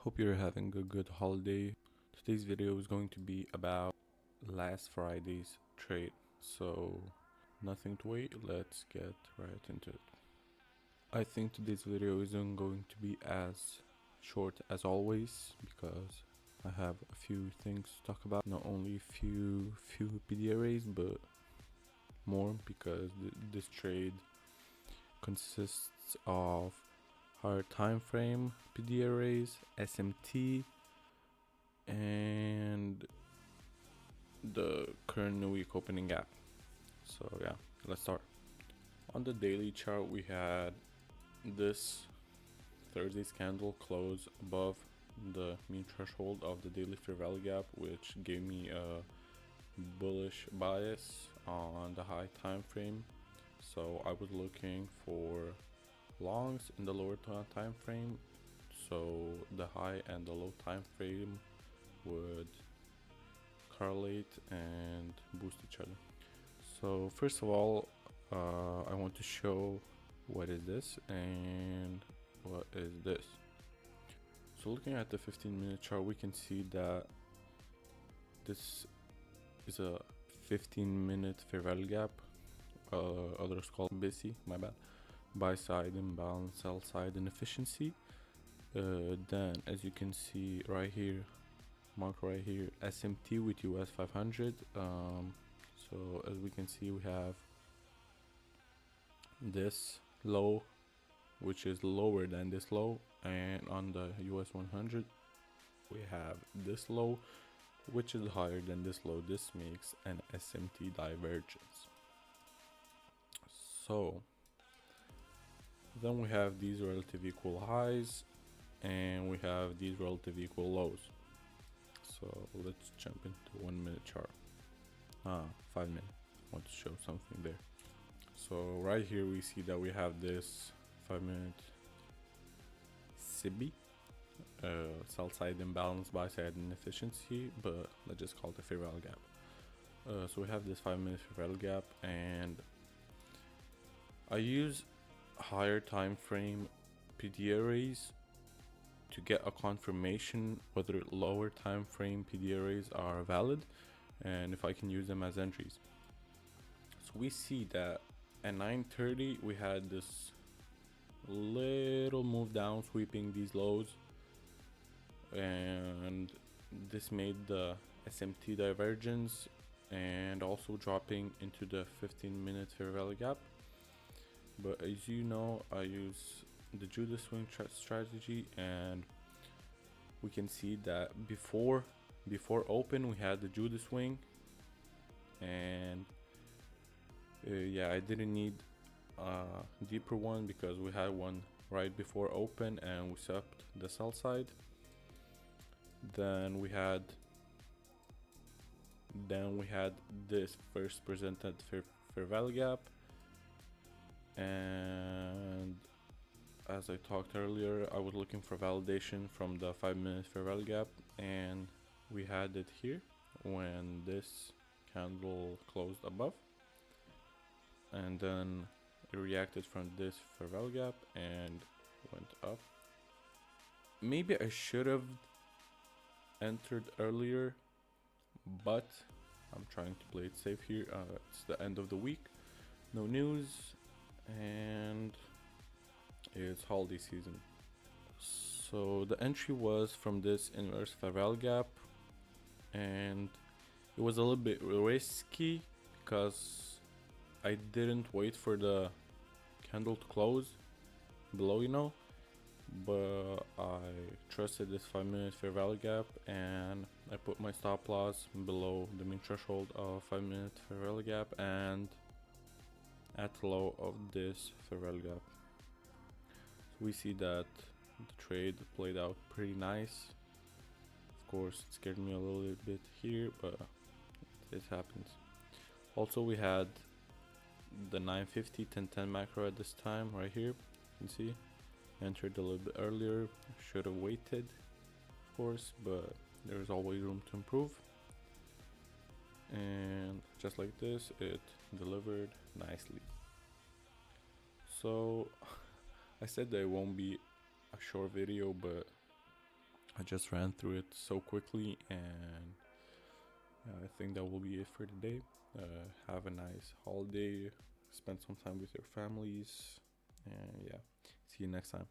Hope you're having a good holiday. Today's video is going to be about last Friday's trade. So, nothing to wait, let's get right into it. I think today's video isn't going to be as short as always because I have a few things to talk about. Not only few PD arrays, but more because this trade consists of higher time frame PD arrays, SMT, and the current new week opening gap. So yeah, let's start. On the daily chart, we had this Thursday's candle close above the mean threshold of the daily fair value gap, which gave me a bullish bias on the high time frame. So I was looking for longs in the lower time frame, so the high and the low time frame would correlate and boost each other. So first of all, I want to show what is this and what is this. So looking at the 15-minute chart, we can see that this is a 15-minute fair value gap, others call it BISI, my bad, buy side imbalance, sell side inefficiency. Then as you can see right here, mark right here, SMT with US 500. So as we can see, we have this low, which is lower than this low, and on the US 100 we have this low, which is higher than this low. This makes an SMT divergence. So then we have these relative equal highs and we have these relative equal lows. So let's jump into 1 minute chart. 5 minutes. I want to show something there. So right here we see that we have this 5 minute SIBI, sell side imbalance, buy side inefficiency, but let's just call it a fair value gap. So we have this 5 minute fair value gap, and I use higher time frame PD arrays to get a confirmation whether lower time frame PD arrays are valid and if I can use them as entries. So we see that at 9:30 we had this little move down sweeping these lows, and this made the SMT divergence and also dropping into the 15-minute fair value gap. But as you know, I use the Judas swing strategy, and we can see that before open we had the Judas swing, and yeah, I didn't need a deeper one because we had one right before open and we swept the sell side. Then we had this first presented fair value gap, and as I talked earlier, I was looking for validation from the 5 minute fair value gap, and we had it here when this candle closed above, and then it reacted from this fair value gap and went up. Maybe I should have entered earlier, but I'm trying to play it safe here. It's the end of the week, no news, and it's holiday season. So the entry was from this inverse fair value gap, and it was a little bit risky because I didn't wait for the candle to close below, but I trusted this 5 minute fair value gap and I put my stop loss below the mean threshold of 5 minute fair value gap and at the low of this fair value gap. So we see that the trade played out pretty nice. Of course, it scared me a little bit here, but it happens. Also, we had the 950 1010 macro at this time right here. You can see entered a little bit earlier. Should have waited, of course, but there's always room to improve. And just like this, it delivered nicely. So I said that it won't be a short video, but I just ran through it so quickly, and I think that will be it for today. Have a nice holiday, spend some time with your families, and yeah, see you next time.